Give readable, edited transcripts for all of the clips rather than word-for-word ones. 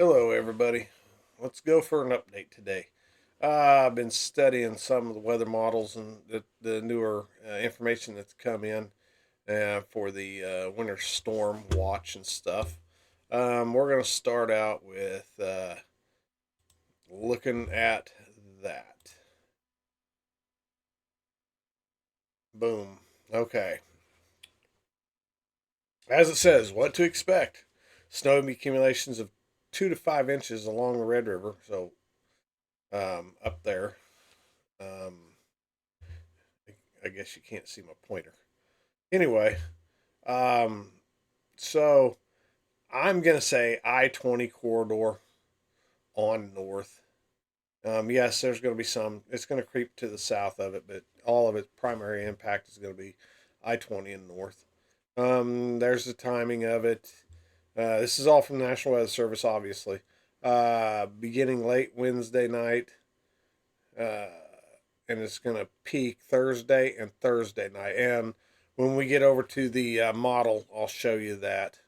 Hello, everybody. Let's go for an update today. I've been studying some of the weather models and the newer information that's come in for the winter storm watch and stuff. We're going to start out with looking at that. Boom. Okay. As it says, what to expect. Snow accumulations of 2 to 5 inches along the Red River. So up there. Um, I guess you can't see my pointer. Anyway, um, so I'm gonna say I-20 corridor on north. Yes, there's going to be some. It's going to creep to the south of it, but all of its primary impact is going to be I-20 and north. There's the timing of it. This is all from the National Weather Service, obviously. Beginning late Wednesday night, uh, and it's going to peak Thursday and Thursday night. And when we get over to the model, I'll show you that.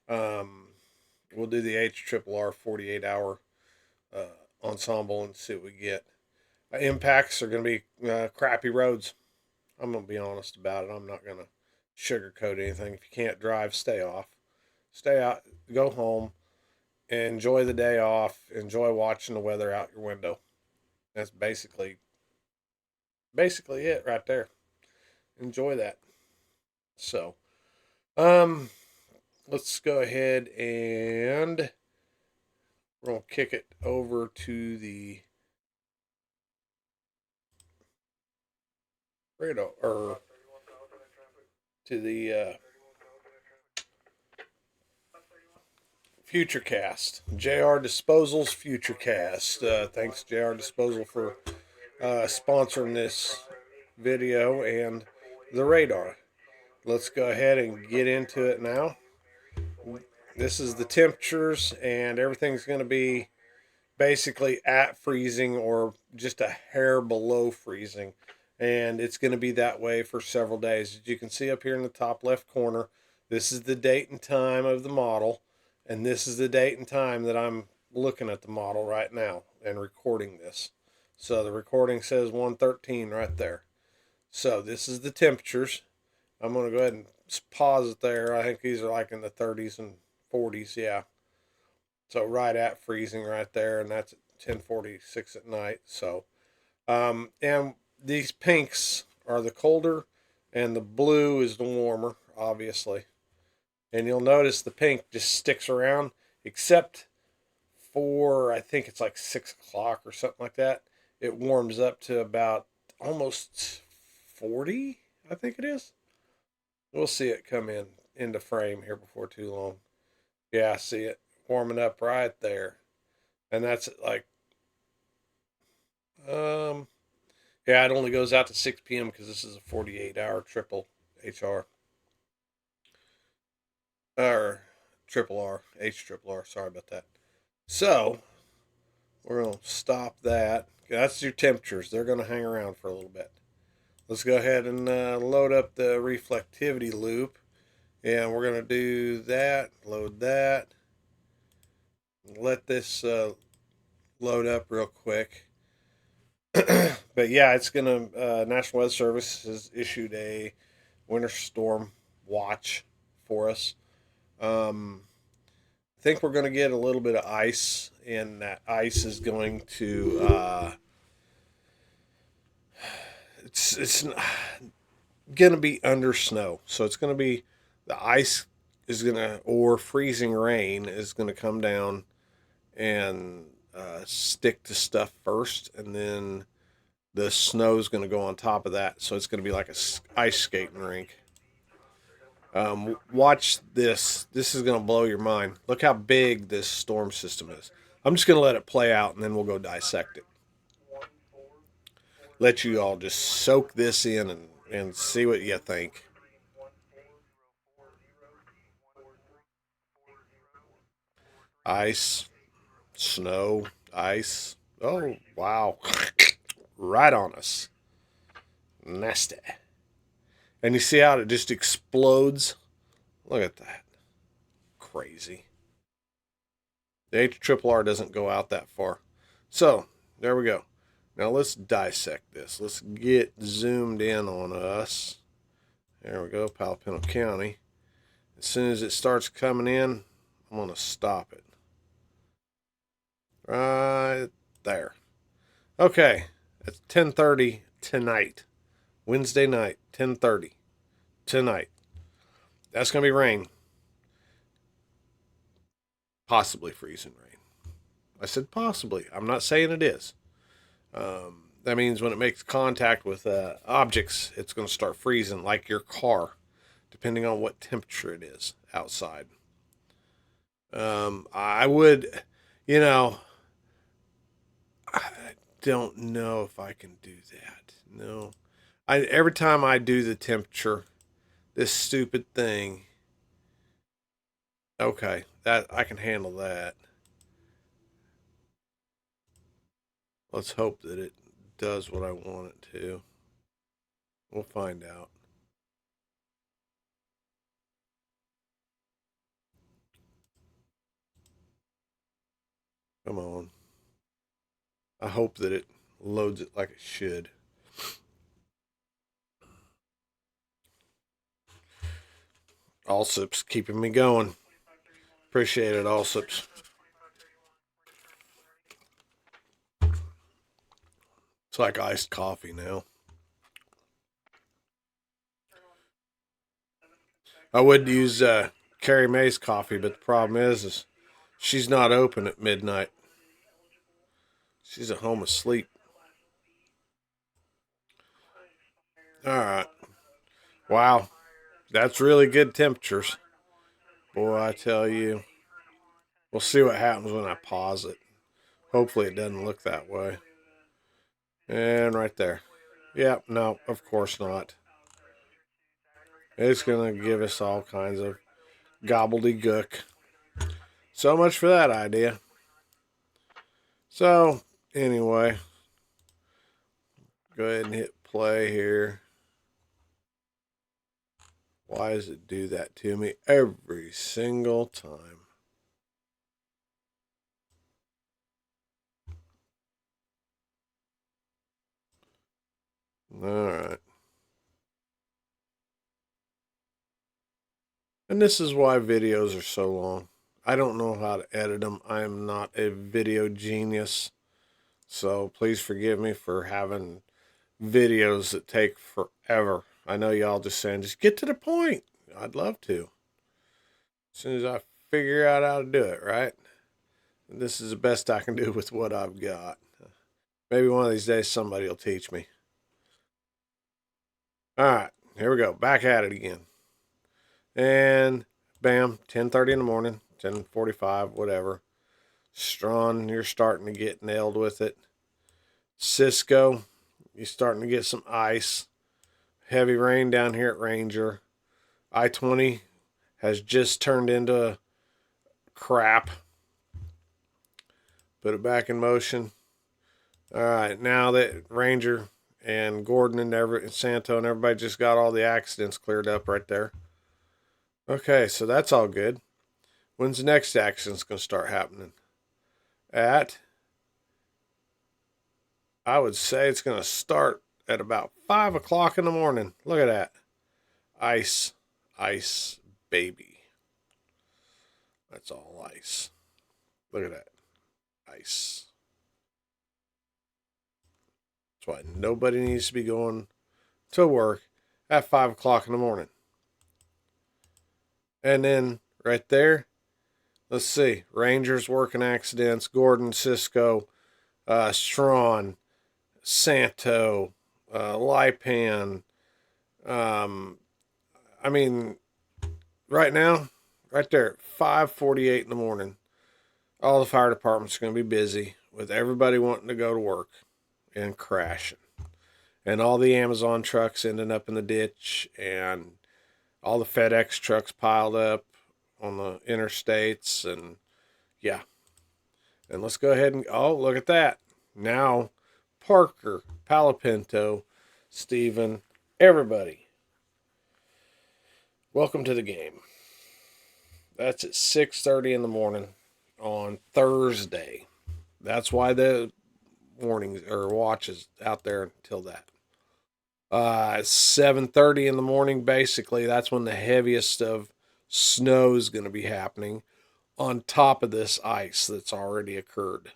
Um, we'll do the HRRR 48 hour uh, ensemble and see what we get. Impacts are going to be crappy roads. I'm going to be honest about it. I'm not going to sugarcoat anything. If you can't drive, stay off. Stay out, go home, enjoy the day off, enjoy watching the weather out your window. That's basically it right there. Enjoy that. So, um, let's go ahead and we're gonna kick it over to the radar or to the Futurecast. JR Disposal's Futurecast. Thanks JR Disposal for sponsoring this video and the radar. Let's go ahead and get into it now. This is the temperatures, and everything's going to be basically at freezing or just a hair below freezing. And it's going to be that way for several days. As you can see up here in the top left corner, this is the date and time of the model. And this is the date and time that I'm looking at the model right now and recording this. So the recording says 113 right there. So this is the temperatures. I'm going to go ahead and pause it there. I think these are like in the 30s and 40s. Yeah. So right at freezing right there, and that's at 10:46 at night. So, and these pinks are the colder, and the blue is the warmer, obviously. And you'll notice the pink just sticks around, except for I think it's like 6 o'clock or something like that. It warms up to about almost 40, I think it is. We'll see it come in into frame here before too long. Yeah, I see it warming up right there. And that's like Um, yeah, it only goes out to 6 p.m. because this is a 48-hour triple HR or triple R, H triple R. Sorry about that. So we're gonna stop that. That's your temperatures. They're gonna hang around for a little bit. Let's go ahead and load up the reflectivity loop, and we're gonna do that. Load that. Let this load up real quick. But yeah, it's gonna. National Weather Service has issued a winter storm watch for us. I think we're going to get a little bit of ice, and that ice is going to. It's going to be under snow, so it's going to be the ice is going to or freezing rain is going to come down and stick to stuff first, and then the snow is going to go on top of that. So it's going to be like a ice skating rink. Watch this. This is going to blow your mind. Look how big this storm system is. I'm just going to let it play out and then we'll go dissect it. Let you all just soak this in and see what you think. Ice, snow, ice. Oh, wow. Right on us. Nasty. And you see how it just explodes? Look at that. Crazy. The HRRR doesn't go out that far. So, there we go. Now let's dissect this. Let's get zoomed in on us. There we go, Palo Pinto County. As soon as it starts coming in, I'm going to stop it. Right there. Okay, it's 10:30 tonight. Wednesday night, 10:30 tonight. That's going to be rain. Possibly freezing rain. I said possibly. I'm not saying it is. That means when it makes contact with objects, it's going to start freezing, like your car, depending on what temperature it is outside. I would, you know, I don't know if I can do that. No. Every time I do the temperature, this stupid thing. Okay, that I can handle that. Let's hope that it does what I want it to. We'll find out. Come on. I hope that it loads it like it should. Allsup's keeping me going. Appreciate it, Allsup's. It's like iced coffee now. I would use Carrie Mae's coffee, but the problem is she's not open at midnight. She's at home asleep. All right. Wow. That's really good temperatures. Boy, I tell you. We'll see what happens when I pause it. Hopefully it doesn't look that way. And right there. Yep, no, of course not. It's going to give us all kinds of gobbledygook. So much for that idea. So, anyway, go ahead and hit play here. Why does it do that to me every single time? All right. And this is why videos are so long. I don't know how to edit them. I am not a video genius. So please forgive me for having videos that take forever. I know y'all just saying, just get to the point. I'd love to. As soon as I figure out how to do it, right? This is the best I can do with what I've got. Maybe one of these days somebody will teach me. All right, here we go. Back at it again. And bam, 10:30 in the morning, 10:45, whatever. Strawn, you're starting to get nailed with it. Cisco, you're starting to get some ice. Heavy rain down here at Ranger. I-20 has just turned into crap. Put it back in motion. All right, now that Ranger and Gordon and Santo and everybody just got all the accidents cleared up right there. Okay, so that's all good. When's the next accident's going to start happening? I would say it's going to start at about 5 o'clock in the morning. Look at that. Ice, ice, baby. That's all ice. Look at that. Ice. That's why nobody needs to be going to work at 5 o'clock in the morning. And then right there, let's see. Rangers working accidents. Gordon, Cisco, Strawn, Santo, Lipan. I mean, right now, right there at 5:48 in the morning, all the fire departments are going to be busy with everybody wanting to go to work and crashing. And all the Amazon trucks ending up in the ditch, and all the FedEx trucks piled up on the interstates, and yeah. And let's go ahead and, oh, look at that. Now, Parker, Palo Pinto, Stephen, everybody. Welcome to the game. That's at 6:30 in the morning on Thursday. That's why the warnings or watch is out there until that. 7:30 in the morning, basically, that's when the heaviest of snow is going to be happening on top of this ice that's already occurred.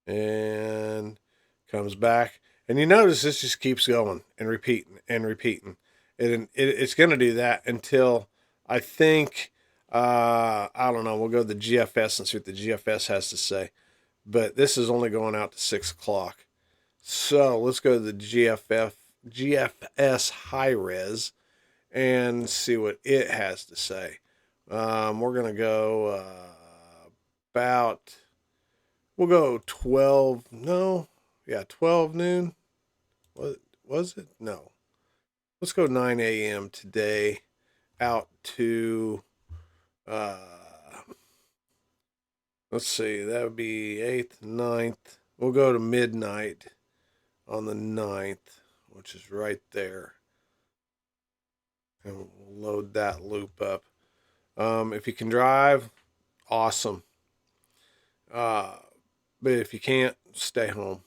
And comes back. And you notice this just keeps going and repeating and repeating. It's going to do that until I think, I don't know, we'll go to the GFS and see what the GFS has to say. But this is only going out to 6 o'clock. So let's go to the GFS high res and see what it has to say. We're going to go about, we'll go 12, no, yeah, 12 noon. What was it? No. Let's go 9 a.m. today out to, uh, let's see, that would be 8th, 9th. We'll go to midnight on the 9th, which is right there. And we'll load that loop up. If you can drive, awesome. But if you can't, stay home,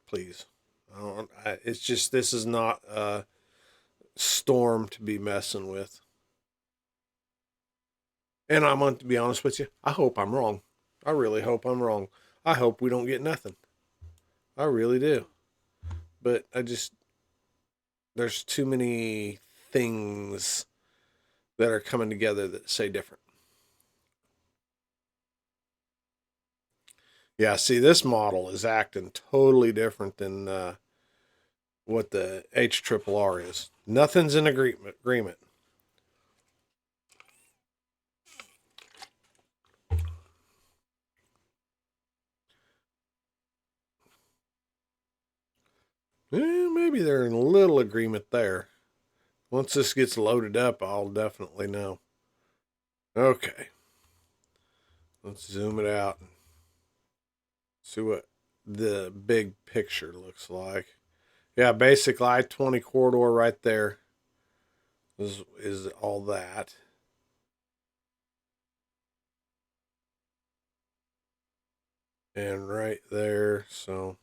please. It's just, this is not a storm to be messing with. And I'm going to be honest with you, I hope I'm wrong. I really hope I'm wrong. I hope we don't get nothing. I really do. But there's too many things that are coming together that say different. Yeah, see, this model is acting totally different than what the HRRR is. Nothing's in agreement. Maybe they're in a little agreement there. Once this gets loaded up, I'll definitely know. Okay. Let's zoom it out and see what the big picture looks like. Yeah, basic I-20 corridor right there is all that. And right there, so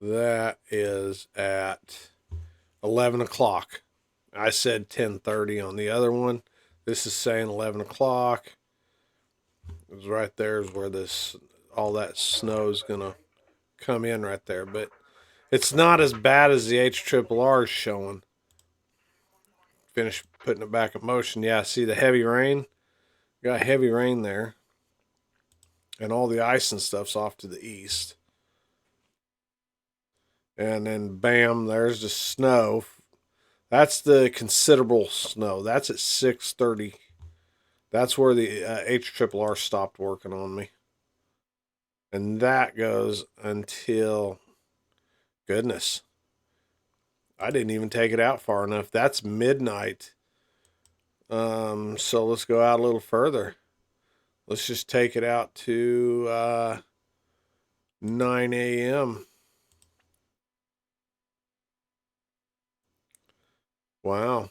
that is at 11 o'clock. I said 10:30 on the other one. This is saying 11 o'clock. It was right there is where all that snow is going to come in right there. But it's not as bad as the HRRR is showing. Finish putting it back in motion. Yeah, see the heavy rain? Got heavy rain there. And all the ice and stuff's off to the east. And then bam, there's the snow. That's the considerable snow. That's at 6:30. That's where the HRRR stopped working on me. And that goes until, goodness, I didn't even take it out far enough. That's midnight. So let's go out a little further. Let's just take it out to 9 a.m. Wow.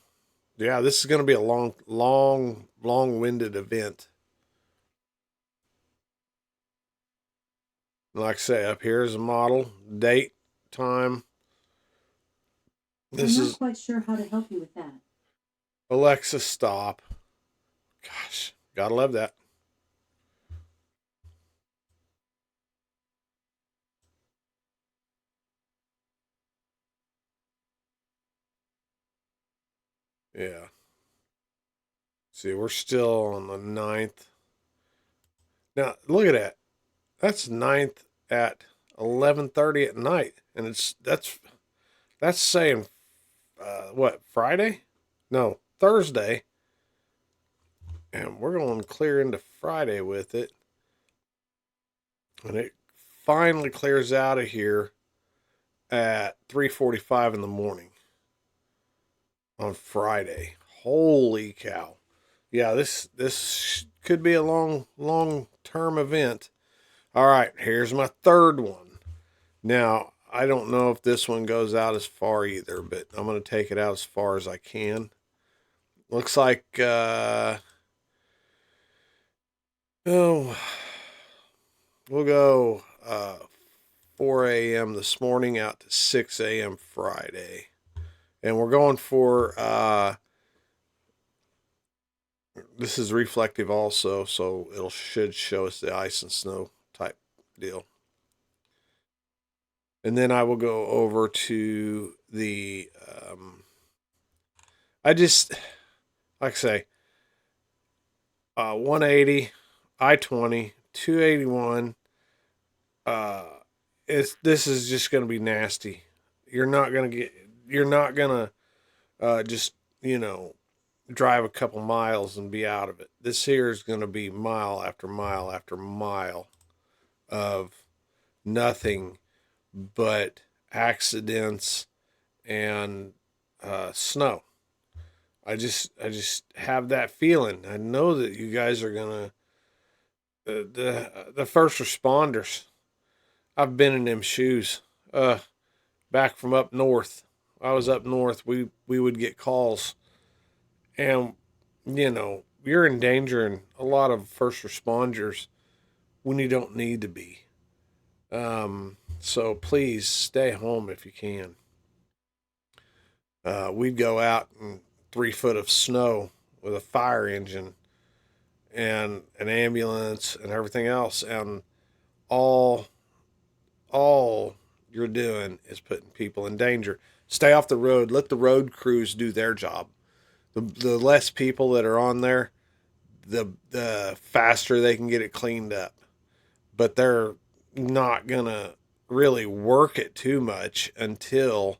Yeah, this is going to be a long-winded event. Like I say, up here is a model, date, time. I'm not quite sure how to help you with that. Alexa, stop. Gosh, gotta love that. Yeah. See, we're still on the 9th. Now, look at that. That's 9th at 11:30 at night. And that's saying, what, Friday? No, Thursday. And we're going clear into Friday with it. And it finally clears out of here at 3:45 in the morning on Friday. Holy cow. Yeah, this could be a long term event. All right, here's my third one. Now, I don't know if this one goes out as far either, but I'm going to take it out as far as I can. looks like we'll go 4 a.m. this morning out to 6 a.m. Friday. And we're going for this is reflective also, so it should show us the ice and snow type deal. And then I will go over to the I just, like I say, 180, I-20, 281. This is just going to be nasty. You're not going to just, drive a couple miles and be out of it. This here is going to be mile after mile after mile of nothing but accidents and snow. I just have that feeling. I know that you guys are gonna the first responders. I've been in them shoes. Back from up north. I was up north. We would get calls, and you're endangering a lot of first responders when you don't need to be. So please stay home if you can. We'd go out in 3 foot of snow with a fire engine and an ambulance and everything else, and all all you're doing is putting people in danger. Stay off the road. Let the road crews do their job. The less people that are on there, the faster they can get it cleaned up. But they're not gonna really work it too much until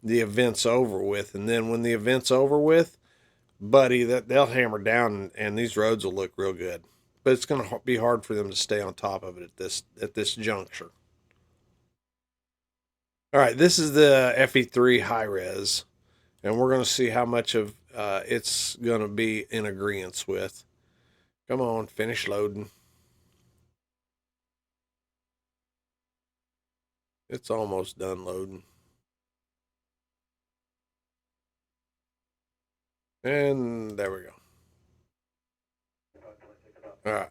the event's over with, and then when the event's over with, buddy, that they'll hammer down, and these roads will look real good. But it's going to be hard for them to stay on top of it at this juncture. All right, this is the FE3 high res, and we're going to see how much of it's going to be in agreement with. Come on, finish loading. It's almost done loading. And there we go. All right.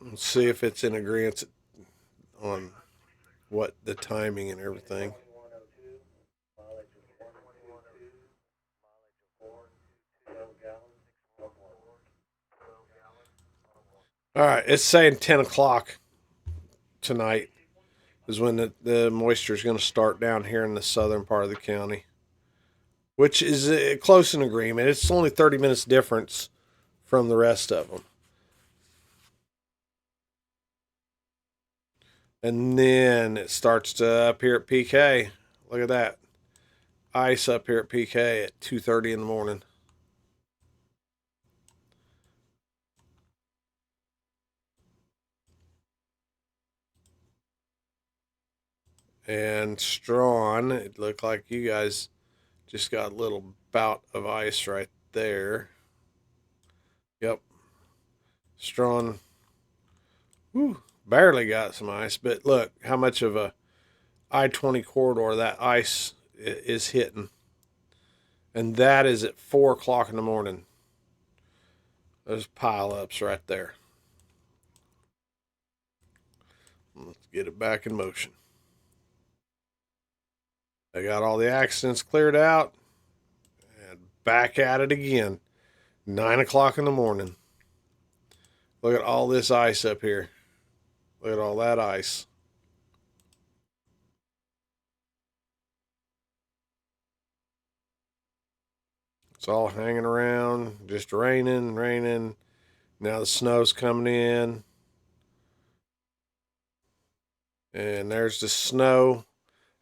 Let's see if it's in agreement on what the timing and everything. All right, it's saying 10 o'clock tonight is when the moisture is going to start down here in the southern part of the county, which is close in agreement. It's only 30 minutes difference from the rest of them. And then it starts to up here at PK. Look at that. Ice up here at PK at 2:30 in the morning. And Strawn, it looked like you guys just got a little bout of ice right there. Yep. Strawn, barely got some ice, but look how much of a I-20 corridor that ice is hitting. And that is at 4 o'clock in the morning. Those pile ups right there. Let's get it back in motion. They got all the accidents cleared out and back at it again. 9 o'clock in the morning. Look at all this ice up here. Look at all that ice. It's all hanging around, just raining, raining. Now the snow's coming in. And there's the snow.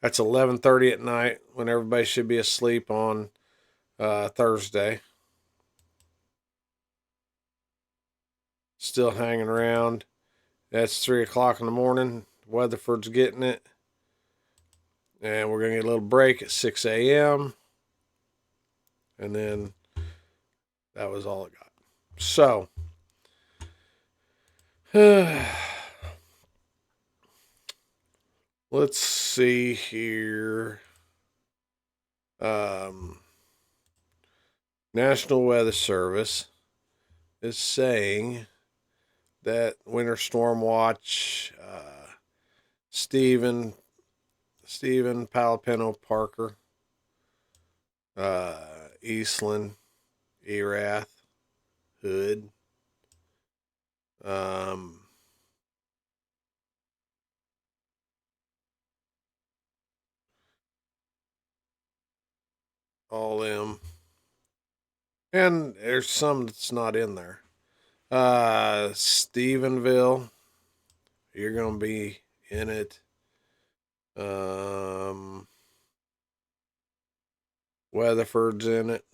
That's 11:30 at night when everybody should be asleep on Thursday. Still hanging around. That's 3 o'clock in the morning. Weatherford's getting it. And we're going to get a little break at 6 a.m. And then that was all it got. So, let's see here. National Weather Service is saying that Winter Storm Watch, Stephen Palapino Parker, Eastland, Erath, Hood, um, all them, and there's some that's not in there. Stephenville, you're gonna be in it. Weatherford's in it.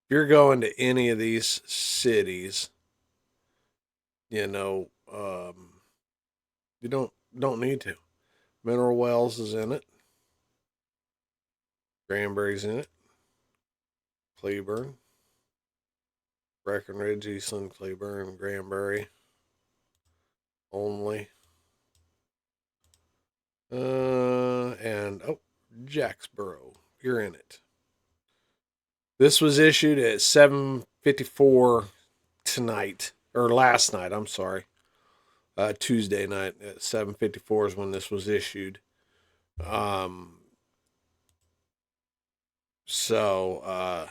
If you're going to any of these cities, you know, you don't need to. Mineral Wells is in it. Granbury's in it. Cleburne, Breckenridge, Eastland, Cleburne, Granbury only. And Jacksboro, you're in it. This was issued at 7:54 tonight, or last night. I'm sorry, Tuesday night at 7:54 is when this was issued. So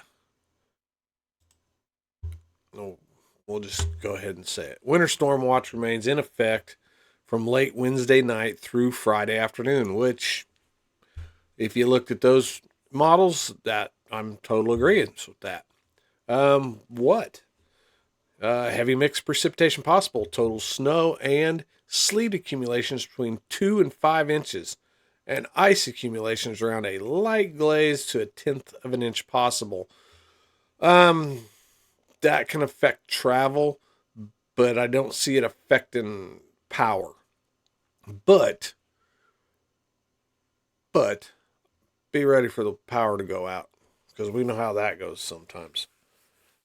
we'll just go ahead and say it. Winter Storm Watch remains in effect from late Wednesday night through Friday afternoon, which, if you looked at those models, that I'm total agreement with that. What? Heavy mixed precipitation possible. Total snow and sleet accumulations between 2 and 5 inches, and ice accumulations around a light glaze to 1/10 of an inch possible. That can affect travel, but I don't see it affecting power. But be ready for the power to go out, because we know how that goes sometimes.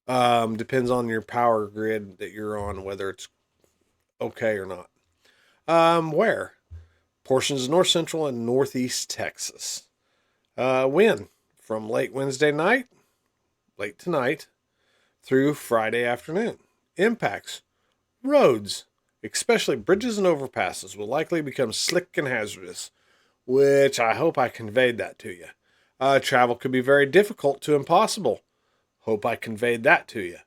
Depends on your power grid that you're on, whether it's okay or not. Where? Portions of north central and northeast Texas. Wind from late Wednesday night, late tonight, through Friday afternoon. Impacts. Roads, especially bridges and overpasses, will likely become slick and hazardous, which I hope I conveyed that to you. Travel could be very difficult to impossible. Hope I conveyed that to you.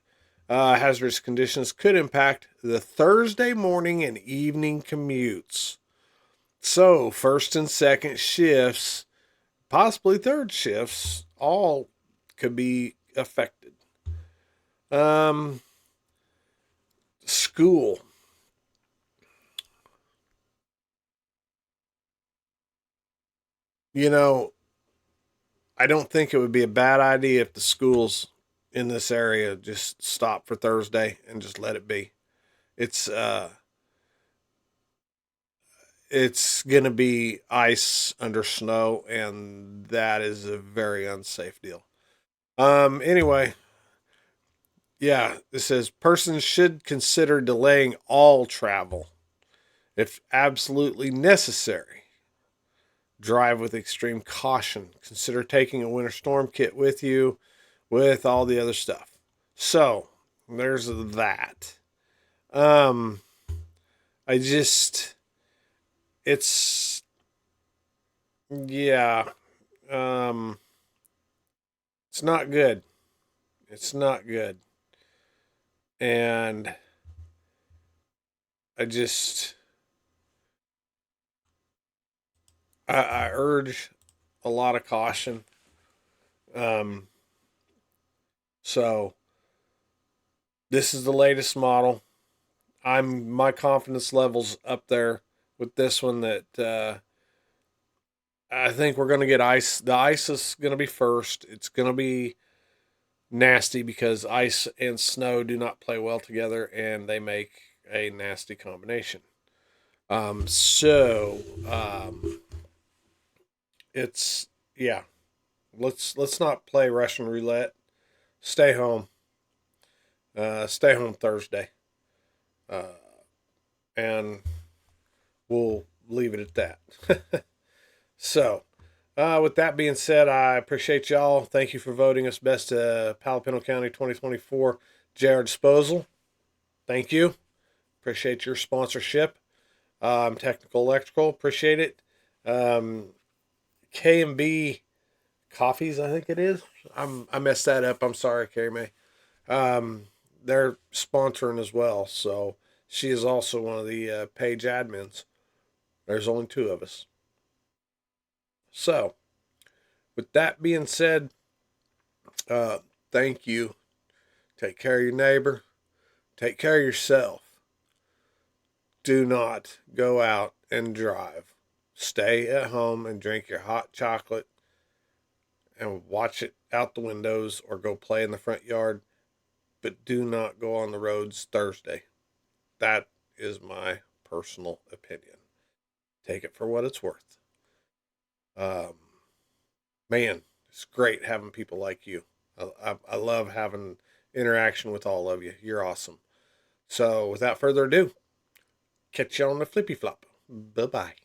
Hazardous conditions could impact the Thursday morning and evening commutes. So, first and second shifts, possibly third shifts, all could be affected. School. You know, I don't think it would be a bad idea if the schools in this area just stop for Thursday and just let it be. It's it's gonna be ice under snow, and that is a very unsafe deal. Anyway, yeah, it says persons should consider delaying all travel if absolutely necessary. Drive with extreme caution. Consider taking a winter storm kit with you, with all the other stuff. So there's that. Um, I just, it's, yeah, um, it's not good. It's not good. And I just, I urge a lot of caution. Um, so this is the latest model. My confidence level's up there with this one, that I think we're going to get ice. The ice is going to be first. It's going to be nasty because ice and snow do not play well together, and they make a nasty combination. So it's, yeah. Let's not play Russian roulette. Stay home. Stay home Thursday. Uh, and we'll leave it at that. So, With that being said, I appreciate y'all. Thank you for voting us best Palapino County 2024 JR Disposal. Thank you. Appreciate your sponsorship. Technical Electrical, appreciate it. K&B Coffees, I think it is. I messed that up. I'm sorry, Carrie May. They're sponsoring as well, so she is also one of the page admins. There's only two of us. So, with that being said, thank you. Take care of your neighbor. Take care of yourself. Do not go out and drive. Stay at home and drink your hot chocolate and watch it out the windows or go play in the front yard. But do not go on the roads Thursday. That is my personal opinion. Take it for what it's worth. Man, it's great having people like you. I love having interaction with all of you. You're awesome. So, without further ado, catch you on the flippy flop. Bye bye.